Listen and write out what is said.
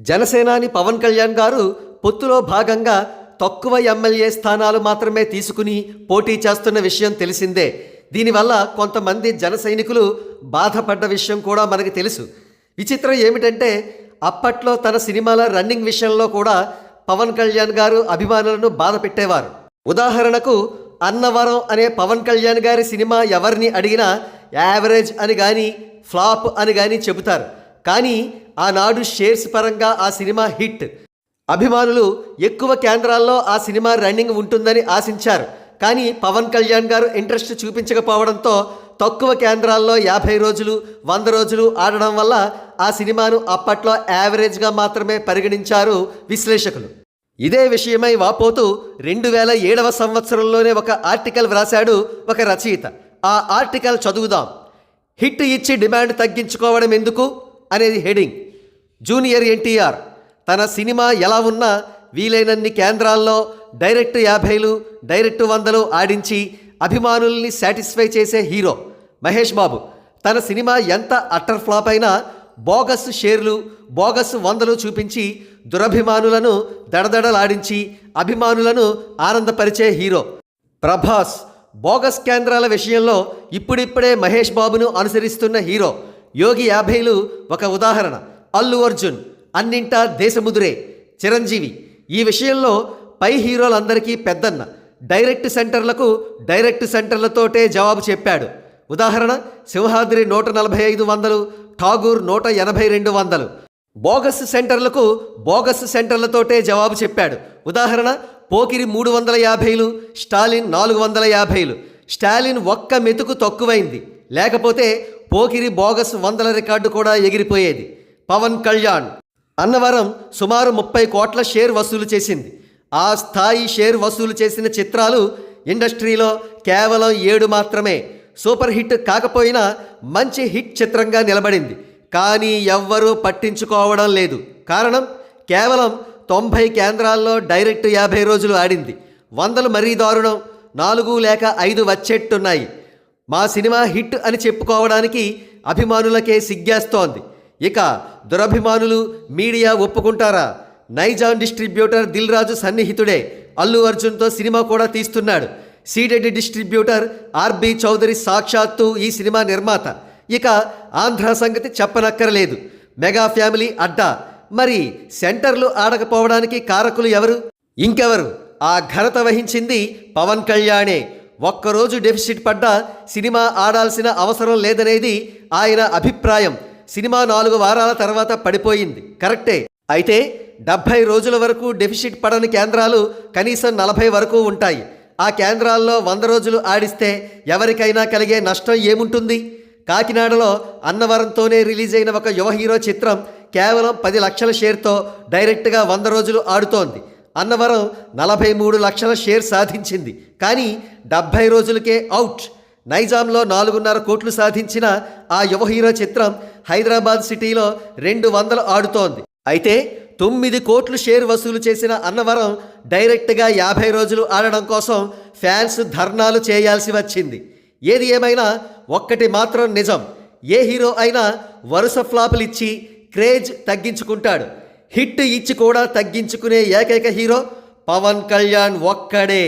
జనసేనాని పవన్ కళ్యాణ్ గారు పొత్తులో భాగంగా తక్కువ ఎమ్మెల్యే స్థానాలు మాత్రమే తీసుకుని పోటీ చేస్తున్న విషయం తెలిసిందే. దీనివల్ల కొంతమంది జన సైనికులు బాధపడ్డ విషయం కూడా మనకు తెలుసు. విచిత్రం ఏమిటంటే అప్పట్లో తన సినిమాల రన్నింగ్ విషయంలో కూడా పవన్ కళ్యాణ్ గారు అభిమానులను బాధ పెట్టేవారు. ఉదాహరణకు అన్నవరం అనే పవన్ కళ్యాణ్ గారి సినిమా ఎవరిని అడిగినా యావరేజ్ అని కానీ ఫ్లాప్ అని కానీ చెబుతారు. కానీ ఆనాడు షేర్స్ పరంగా ఆ సినిమా హిట్. అభిమానులు ఎక్కువ కేంద్రాల్లో ఆ సినిమా రన్నింగ్ ఉంటుందని ఆశించారు. కానీ పవన్ కళ్యాణ్ గారు ఇంట్రెస్ట్ చూపించకపోవడంతో తక్కువ కేంద్రాల్లో 50 రోజులు 100 రోజులు ఆడడం వల్ల ఆ సినిమాను అప్పట్లో యావరేజ్గా మాత్రమే పరిగణించారు విశ్లేషకులు. ఇదే విషయమై వాపోతూ 2007వ సంవత్సరంలోనే ఒక ఆర్టికల్ వ్రాశాడు ఒక రచయిత. ఆ ఆర్టికల్ చదువుదాం. హిట్ ఇచ్చి డిమాండ్ తగ్గించుకోవడం ఎందుకు అనేది హెడింగ్. జూనియర్ ఎన్టీఆర్ తన సినిమా ఎలా ఉన్నా వీలైనన్ని కేంద్రాల్లో డైరెక్ట్ 50లు డైరెక్ట్ 100లు ఆడించి అభిమానుల్ని సాటిస్ఫై చేసే హీరో. మహేష్ బాబు తన సినిమా ఎంత అట్టర్ ఫ్లాప్ అయినా బోగస్ షేర్లు బోగస్ 100లు చూపించి దురభిమానులను దడదడలాడించి అభిమానులను ఆనందపరిచే హీరో. ప్రభాస్ బోగస్ కేంద్రాల విషయంలో ఇప్పుడిప్పుడే మహేష్ బాబును అనుసరిస్తున్న హీరో. యోగి 50లు ఒక ఉదాహరణ. అల్లు అర్జున్ అన్నింటా దేశముదురే. చిరంజీవి ఈ విషయంలో పై హీరోలందరికీ పెద్దన్న. డైరెక్ట్ సెంటర్లకు డైరెక్ట్ సెంటర్లతోటే జవాబు చెప్పాడు. ఉదాహరణ సింహాద్రి 145,100, ఠాగూర్ 182,100. బోగస్ సెంటర్లకు బోగస్ సెంటర్లతోటే జవాబు చెప్పాడు. ఉదాహరణ పోకిరి 350లు, స్టాలిన్ 450లు. స్టాలిన్ ఒక్క మెతుకు తక్కువైంది, లేకపోతే పోకిరి బోగస్ 100ల రికార్డు కూడా ఎగిరిపోయేది. పవన్ కళ్యాణ్ అన్నవరం సుమారు 30 కోట్ల షేర్ వసూలు చేసింది. ఆ స్థాయి షేర్ వసూలు చేసిన చిత్రాలు ఇండస్ట్రీలో కేవలం 7 మాత్రమే. సూపర్ హిట్ కాకపోయినా మంచి హిట్ చిత్రంగా నిలబడింది. కానీ ఎవ్వరూ పట్టించుకోవడం లేదు. కారణం కేవలం 90 కేంద్రాల్లో డైరెక్ట్ 50 రోజులు ఆడింది. 100లు మరీ దారుణం. 4 లేక 5 వచ్చేట్టున్నాయి. మా సినిమా హిట్ అని చెప్పుకోవడానికి అభిమానులకే సిగ్గేస్తోంది. ఇక దురభిమానులు మీడియా ఒప్పుకుంటారా? నైజాం డిస్ట్రిబ్యూటర్ దిల్ రాజు సన్నిహితుడే. అల్లు అర్జున్తో సినిమా కూడా తీస్తున్నాడు. సీడెడ్ డిస్ట్రిబ్యూటర్ ఆర్బి చౌదరి సాక్షాత్తు ఈ సినిమా నిర్మాత. ఇక ఆంధ్ర సంగతి చెప్పనక్కరలేదు. మెగా ఫ్యామిలీ అడ్డా. మరి సెంటర్లు ఆడకపోవడానికి కారకులు ఎవరు? ఇంకెవరు? ఆ ఘనత వహించింది పవన్ కళ్యాణే. ఒక్కరోజు డెఫిసిట్ పడ్డా సినిమా ఆడాల్సిన అవసరం లేదనేది ఆయన అభిప్రాయం. సినిమా 4 వారాల తర్వాత పడిపోయింది, కరెక్టే. అయితే 70 రోజుల వరకు డెఫిసిట్ పడని కేంద్రాలు కనీసం 40 వరకు ఉంటాయి. ఆ కేంద్రాల్లో 100 రోజులు ఆడిస్తే ఎవరికైనా కలిగే నష్టం ఏముంటుంది? కాకినాడలో అన్నవరంతోనే రిలీజ్ అయిన ఒక యువ హీరో చిత్రం కేవలం 10 లక్షల షేర్తో డైరెక్ట్గా 100 రోజులు ఆడుతోంది. అన్నవరం 43 లక్షల షేర్ సాధించింది. కానీ 70 రోజులకే అవుట్. నైజాంలో 4.5 కోట్లు సాధించిన ఆ యువ హీరో చిత్రం హైదరాబాద్ సిటీలో 200 ఆడుతోంది. అయితే 9 కోట్లు షేర్ వసూలు చేసిన అన్నవరం డైరెక్ట్గా 50 రోజులు ఆడడం కోసం ఫ్యాన్స్ ధర్నాలు చేయాల్సి వచ్చింది. ఏది ఏమైనా ఒక్కటి మాత్రం నిజం. ఏ హీరో అయినా వరుస ఫ్లాపులు ఇచ్చి క్రేజ్ తగ్గించుకుంటాడు. హిట్ ఇచ్చి కూడా తగ్గించుకునే ఏకైక హీరో పవన్ కళ్యాణ్ ఒక్కడే.